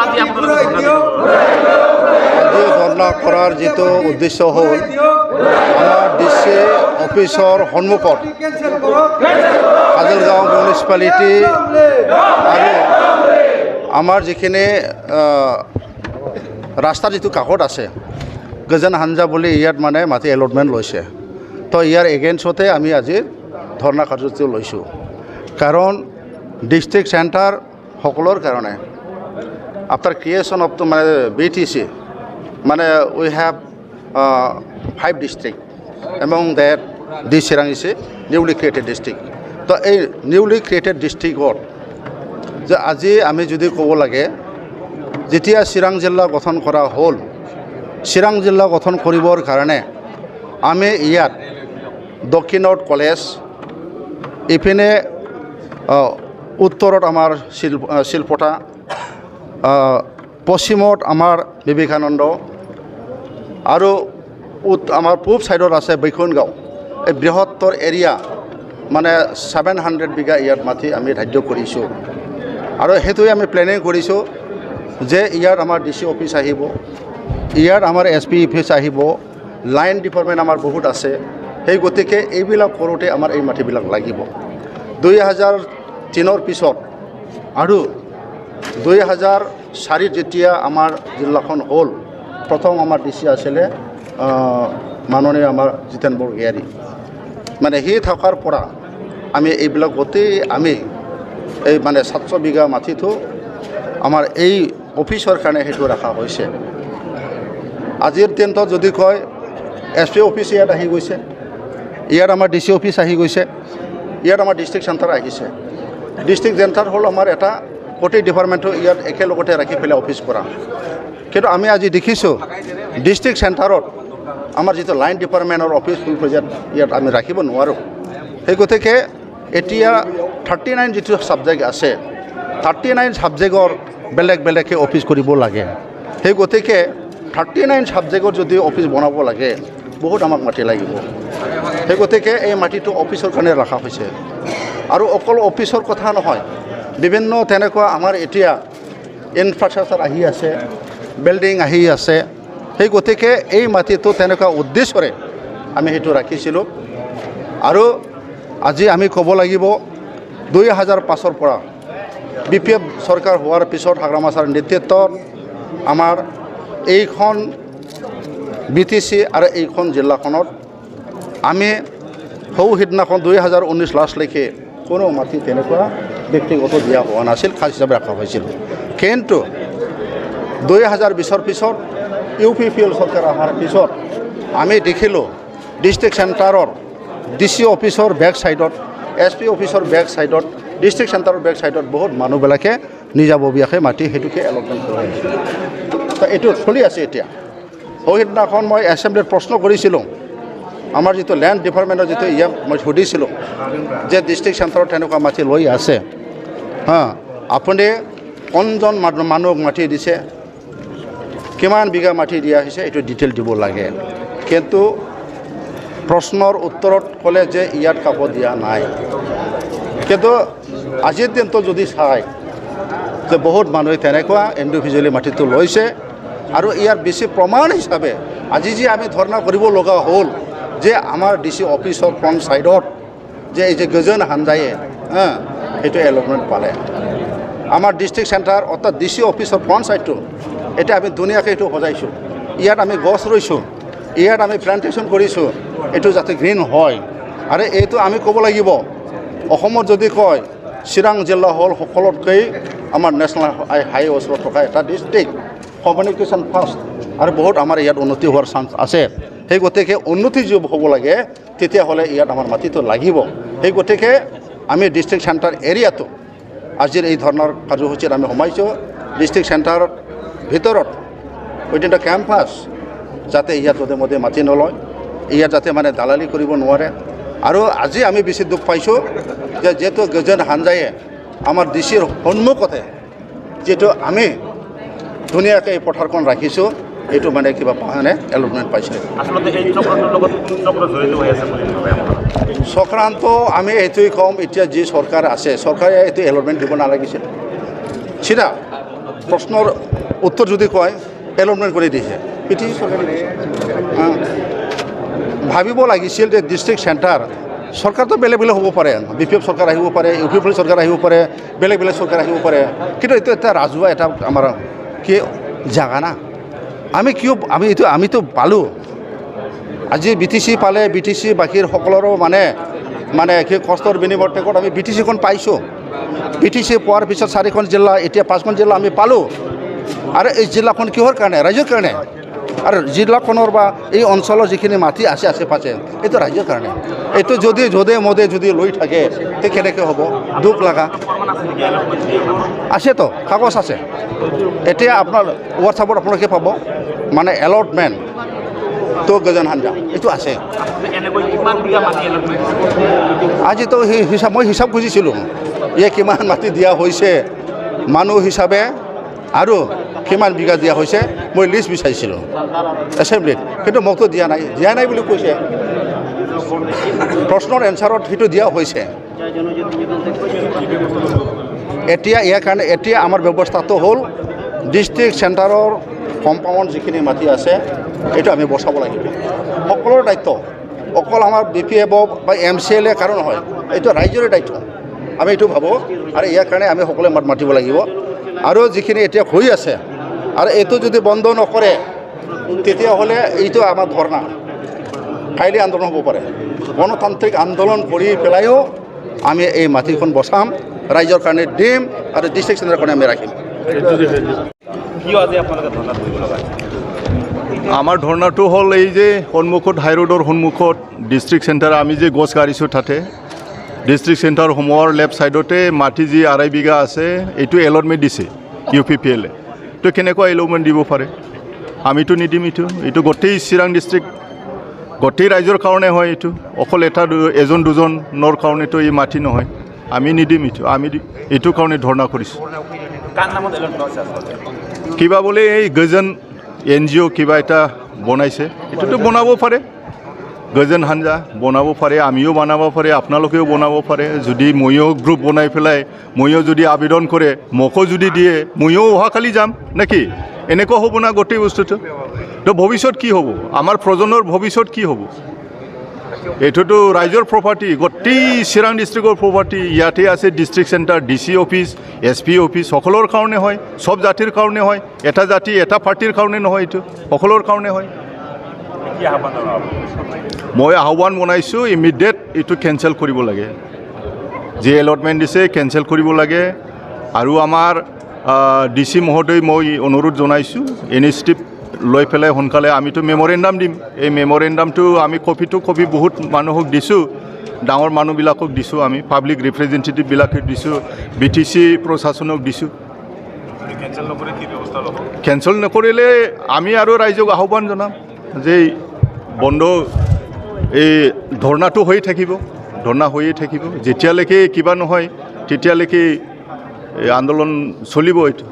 আজি আপোনালোকে আজি ধৰ্ণা কৰাৰ যিটো উদ্দেশ্য হ'ল আমাৰ ডিচি অফিচৰ সন্মুখত কাজলগাঁও মিউনিচিপালিটি আৰু আমাৰ যিখিনি ৰাস্তাৰ যিটো কাষত আছে গজন হাঞ্জা বুলি ইয়াত মানে মাটি এলটমেণ্ট লৈছে। তো ইয়াৰ এগেইনষ্টতে আমি আজি ধৰ্ণা কাৰ্যসূচী লৈছোঁ। কাৰণ ডিষ্ট্ৰিক্ট চেণ্টাৰ সকলৰ কাৰণে আফটাৰ ক্ৰিয়েশ্যন অফ মানে BTC মানে we have 5 district among that the Chirang is a newly created district. তো এই নিউলি ক্ৰিয়েটেড ডিষ্ট্ৰিক্টত যে আজি আমি যদি ক'ব লাগে যেতিয়া চিৰাং জিলা গঠন কৰা হ'ল, চিৰাং জিলা গঠন কৰিবৰ কাৰণে আমি ইয়াত দক্ষিণত কলেজ, ইপিনে উত্তৰত আমাৰ শিলপতা, পশ্চিমত আমাৰ বিবেকানন্দ আৰু আমাৰ পূব ছাইডত আছে বৈকুণ্ঠগাঁও। এই বৃহত্তৰ এৰিয়া মানে 700 বিঘা ইয়াত মাটি আমি ধাৰ্য কৰিছোঁ। আৰু সেইটোৱে আমি প্লেনিং কৰিছোঁ যে ইয়াত আমাৰ DC অফিচ আহিব, ইয়াত আমাৰ SP অফিচ আহিব, লাইন ডিপাৰ্টমেণ্ট আমাৰ বহুত আছে। সেই গতিকে এইবিলাক কৰোঁতে আমাৰ এই মাটিবিলাক লাগিব। 2003 পিছত আৰু 2004 যেতিয়া আমাৰ জিলাখন হ'ল, প্ৰথম আমাৰ DC আছিলে মাননীয় আমাৰ জিতেন বৰগোহাঞি। মানে সেই থকাৰ পৰা আমি এইবিলাক গোটেই আমি এই মানে 700 বিঘা মাটিটো আমাৰ এই অফিচৰ কাৰণে সেইটো ৰখা হৈছে। আজিৰ দিনটো যদি কয় SP অফিচ ইয়াত আহি গৈছে, ইয়াত আমাৰ DC অফিচ আহি গৈছে, ইয়াত আমাৰ ডিষ্ট্ৰিক্ট চেণ্টাৰ আহিছে। ডিষ্ট্ৰিক্ট চেণ্টাৰ হ'ল আমাৰ এটা গোটেই ডিপাৰ্টমেণ্টটো ইয়াত একেলগতে ৰাখি পেলাই অফিচ কৰা। কিন্তু আমি আজি দেখিছোঁ ডিষ্ট্ৰিক্ট চেণ্টাৰত আমাৰ যিটো লাইন ডিপাৰ্টমেণ্টৰ অফিচ ফুল পৰ্যায়ত ইয়াত আমি ৰাখিব নোৱাৰোঁ। সেই গতিকে এতিয়া 39 যিটো ছাবজেক্ট আছে, 39 ছাবজেক্টৰ বেলেগ বেলেগকৈ অফিচ কৰিব লাগে। সেই গতিকে 39 ছাবজেক্টৰ যদি অফিচ বনাব লাগে বহুত আমাক মাটি লাগিব। সেই গতিকে এই মাটিটো অফিচৰ কাৰণে ৰখা হৈছে। আৰু অকল অফিচৰ কথা নহয়, বিভিন্ন তেনেকুৱা আমাৰ এতিয়া ইনফ্ৰাষ্ট্ৰাকচাৰ আহি আছে, বিল্ডিং আহি আছে। সেই গতিকে এই মাটিটো তেনেকুৱা উদ্দেশ্যৰে আমি সেইটো ৰাখিছিলোঁ। আৰু আজি আমি ক'ব লাগিব 2005 পৰা BPF চৰকাৰ হোৱাৰ পিছত হাগ্ৰামা ছাৰৰ নেতৃত্বত আমাৰ এইখন BTC আৰু এইখন জিলাখনত আমি সিদিনাখন 2019 লাষ্টলৈকে কোনো মাটি তেনেকুৱা ব্যক্তিগত দিয়া হোৱা নাছিল, খাজ হিচাপে ৰখা হৈছিল। কিন্তু 2020 পিছত UPPL চৰকাৰ অহাৰ পিছত আমি দেখিলোঁ ডিষ্ট্ৰিক্ট চেণ্টাৰৰ DC অফিচৰ বেক ছাইডত, SP অফিচৰ বেক ছাইডত, ডিষ্ট্ৰিক্ট চেণ্টাৰৰ বেক ছাইডত বহুত মানুহবিলাকে নিজাববীয়াকৈ মাটি সেইটোকে এলটমেণ্ট কৰা হৈছে। তো এইটো চলি আছে এতিয়া। সেইদিনাখন মই এছেম্বলিত প্ৰশ্ন কৰিছিলোঁ, আমাৰ যিটো লেণ্ড ডিপাৰ্টমেণ্টৰ যিটো ইয়াক মই সুধিছিলোঁ যে ডিষ্ট্ৰিক্ট চেণ্টাৰত তেনেকুৱা মাটি লৈ আছে, আপুনি কোনজন মানুহক মাটি দিছে, কিমান বিঘা মাটি দিয়া হৈছে, এইটো ডিটেইল দিব লাগে। কিন্তু প্ৰশ্নৰ উত্তৰত ক'লে যে ইয়াত কাকো দিয়া নাই। কিন্তু আজিৰ দিনটো যদি চায় যে বহুত মানুহে তেনেকুৱা ইণ্ডিভিজুৱেলি মাটিটো লৈছে। আৰু ইয়াৰ বেছি প্ৰমাণ হিচাপে আজি যে আমি ধৰ্ণা কৰিব লগা হ'ল যে আমাৰ DC অফিচৰ ফ্ৰণ্ট ছাইডত যে এই যে গজন হাঞ্জায়ে সেইটো এলটমেণ্ট পালে। আমাৰ ডিষ্ট্ৰিক্ট চেণ্টাৰ অৰ্থাৎ DC অফিচৰ ফ্ৰণ্ট ছাইডটো এতিয়া আমি ধুনীয়াকৈ এইটো সজাইছোঁ। ইয়াত আমি গছ ৰুইছোঁ, ইয়াত আমি প্লান্টেশ্যন কৰিছোঁ, এইটো যাতে গ্ৰীণ হয়। আৰু এইটো আমি ক'ব লাগিব, অসমত যদি কয় চিৰাং জিলা হ'ল সকলোতকৈ আমাৰ নেশ্যনেল হাইৱে ওচৰত থকা এটা ডিষ্ট্ৰিক্ট, কমিউনিকেশ্যন ফাৰ্ষ্ট, আৰু বহুত আমাৰ ইয়াত উন্নতি হোৱাৰ চান্স আছে। সেই গতিকে উন্নতি যদি হ'ব লাগে তেতিয়াহ'লে ইয়াত আমাৰ মাটিটো লাগিব। সেই গতিকে আমি ডিষ্ট্ৰিক্ট চেণ্টাৰ এৰিয়াটো আজিৰ এই ধৰণৰ কাৰ্যসূচীত আমি সোমাইছোঁ। ডিষ্ট্ৰিক্ট চেণ্টাৰৰ ভিতৰত উইদিন দ্য কেম্পাছ যাতে ইয়াত মধ্যে মধ্যে মাটি নলয়, ইয়াত যাতে মানে দালালি কৰিব নোৱাৰে। আৰু আজি আমি বেছি দুখ পাইছোঁ যে যিহেতু গজন হাঞ্জায়ে আমাৰ DCৰ সন্মুখতে যিটো আমি ধুনীয়াকৈ এই পথাৰখন ৰাখিছোঁ, এইটো মানে কিবা মানে এলটমেণ্ট পাইছে। চক্ৰান্ত আমি এইটোৱে ক'ম, এতিয়া যি চৰকাৰ আছে চৰকাৰে এইটো এলটমেণ্ট দিব নালাগিছিল। চিধা প্ৰশ্নৰ উত্তৰ যদি কয় এলটমেণ্ট কৰি দিছে পিটিচি চৰকাৰে ভাবিব লাগিছিল যে ডিষ্ট্ৰিক্ট চেণ্টাৰ চৰকাৰটো বেলেগ বেলেগ হ'ব পাৰে BPF চৰকাৰ আহিব পাৰে UPP চৰকাৰ আহিব পাৰে বেলেগ বেলেগ চৰকাৰ আহিব পাৰে কিন্তু এইটো এটা ৰাজহুৱা এটা আমাৰ কি জাগা না আমিতো পালোঁ আজি BTC পালে BTC বাকীৰ সকলৰো মানে কি কষ্টৰ বিনিময়ত আমি BTCখন পাইছোঁ BTC পোৱাৰ পিছত 4খন জিলা এতিয়া 5খন জিলা আমি পালোঁ আৰু এই জিলাখন কিহৰ কাৰণে ৰাইজৰ কাৰণে আৰু জিলাখনৰ বা এই অঞ্চলৰ যিখিনি মাটি আছে আশে পাশে এইটো ৰাইজৰ কাৰণে এইটো যদি যধে মধে যদি লৈ থাকে তে কেনেকৈ হ'ব দুখ লগা আছেতো কাগজ আছে এতিয়া আপোনাৰ হোৱাটছআপত আপোনালোকে পাব মানে এলটমেণ্ট তো গজন হাঞ্জা এইটো আছে আজিতো মই হিচাপ খুজিছিলোঁ কিমান মাটি দিয়া হৈছে মানুহ হিচাপে আৰু কিমান বিঘা দিয়া হৈছে মই লিষ্ট বিচাৰিছিলোঁ এছেম্বলিত কিন্তু মোকতো দিয়া নাই বুলি কৈছে প্ৰশ্নৰ এনচাৰত সেইটো দিয়া হৈছে এতিয়া ইয়াৰ কাৰণে এতিয়া আমাৰ ব্যৱস্থাটো হ'ল ডিষ্ট্ৰিক্ট চেণ্টাৰৰ কম্পাউণ্ড যিখিনি মাটি আছে এইটো আমি বচাব লাগিব সকলোৰে দায়িত্ব অকল আমাৰ BPF বা MCLA কাৰণ নহয় এইটো ৰাইজৰে দায়িত্ব আমি এইটো ভাবোঁ আৰু ইয়াৰ কাৰণে আমি সকলোৱে মাতিব লাগিব আৰু যিখিনি এতিয়া হৈ আছে আৰু এইটো যদি বন্ধ নকৰে তেতিয়াহ'লে এইটো আমাৰ ধৰ্ণা কাইলৈ আন্দোলন হ'ব পাৰে গণতান্ত্ৰিক আন্দোলন কৰি পেলাইও আমি এই মাটিখন বচাম ৰাইজৰ কাৰণে দিম আৰু ডিষ্ট্ৰিক্ট চেণ্টাৰৰ কাৰণে আমি ৰাখিম আমাৰ ধৰ্ণাটো হ'ল এই যে সন্মুখত হাইৰোডৰ সন্মুখত ডিষ্ট্ৰিক্ট চেণ্টাৰ আমি যে গছ কাঢ়িছোঁ তাতে ডিষ্ট্ৰিক্ট চেণ্টাৰ সোমোৱাৰ লেফ্ট ছাইডতে মাটি যি 2.5 বিঘা আছে এইটো এলটমেণ্ট দিছে UPPL তো কেনেকুৱা এলটমেণ্ট দিব পাৰে আমিতো নিদিম এইটো গোটেই চিৰাং ডিষ্ট্ৰিক্ট গোটেই ৰাইজৰ কাৰণে হয় এইটো অকল এজন দুজনৰ কাৰণেতো এই মাটি নহয় আমি নিদিম আমি এইটো কাৰণে ধৰ্ণা কৰিছোঁ কিবা বোলে এই গজন NGO কিবা এটা বনাইছে এইটোতো বনাব পাৰে গজন হাঞ্জা বনাব পাৰে আমিও বনাব পাৰে আপোনালোকেও বনাব পাৰে যদি ময়ো গ্ৰুপ বনাই পেলাই ময়ো যদি আবেদন কৰে মোকো যদি দিয়ে ময়ো অহাকালি যাম নেকি এনেকুৱা হ'ব না গোটেই বস্তুটো তো ভৱিষ্যত কি হ'ব আমাৰ প্ৰজন্মৰ ভৱিষ্যত কি হ'ব এইটোতো ৰাইজৰ প্ৰপাৰ্টি গোটেই চিৰাং ডিষ্ট্ৰিক্টৰ প্ৰপাৰ্টি ইয়াতে আছে district centre DC office SP office সকলোৰ কাৰণে হয় সব জাতিৰ কাৰণে হয় এটা জাতি এটা পাৰ্টিৰ কাৰণে নহয় এইটো সকলোৰ কাৰণে হয় মই আহ্বান বনাইছোঁ ইমিডিয়েট এইটো কেঞ্চেল কৰিব লাগে যি এলটমেণ্ট দিছে কেঞ্চেল কৰিব লাগে আৰু আমাৰ DC মহোদয় মই অনুৰোধ জনাইছোঁ ইনিচিয়েটিভ লৈ পেলাই সোনকালে আমিতো মেমৰেণ্ডাম দিম এই মেমৰেণ্ডামটো আমি কপি বহুত মানুহক দিছোঁ ডাঙৰ মানুহবিলাকক দিছোঁ আমি পাব্লিক ৰিপ্ৰেজেণ্টেটিভবিলাকক দিছোঁ BTC প্ৰশাসনক দিছোঁ কেঞ্চেল নকৰিলে আমি আৰু ৰাইজক আহ্বান জনাম যে বন্ধ এই ধৰ্ণাটো হৈ থাকিব ধৰ্ণা হৈয়ে থাকিব যেতিয়ালৈকে কিবা নহয় তেতিয়ালৈকে আন্দোলন চলিব এইটো